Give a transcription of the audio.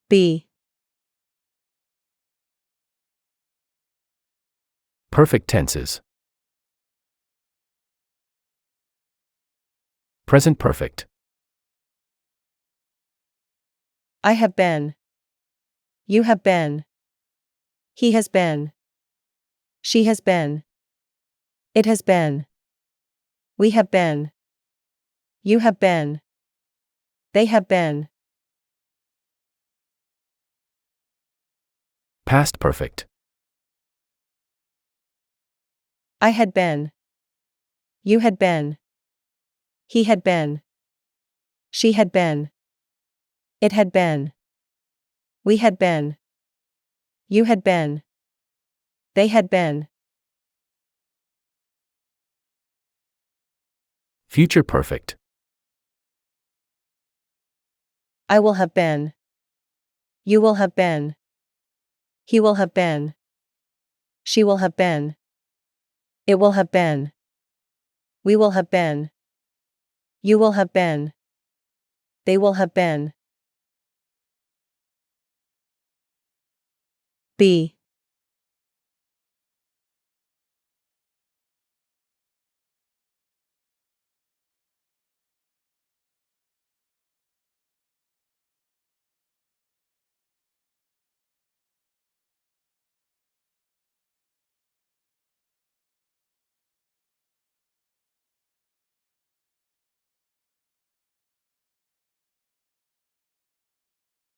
Be. Perfect tenses. Present perfect. I have been. You have been. He has been. She has been. It has been. We have been. You have been. They have been. Past perfect. I had been. You had been. He had been. She had been. It had been. We had been. You had been. They had been. Future perfect. I will have been. You will have been. He will have been. She will have been. It will have been. We will have been. You will have been. They will have been. Be.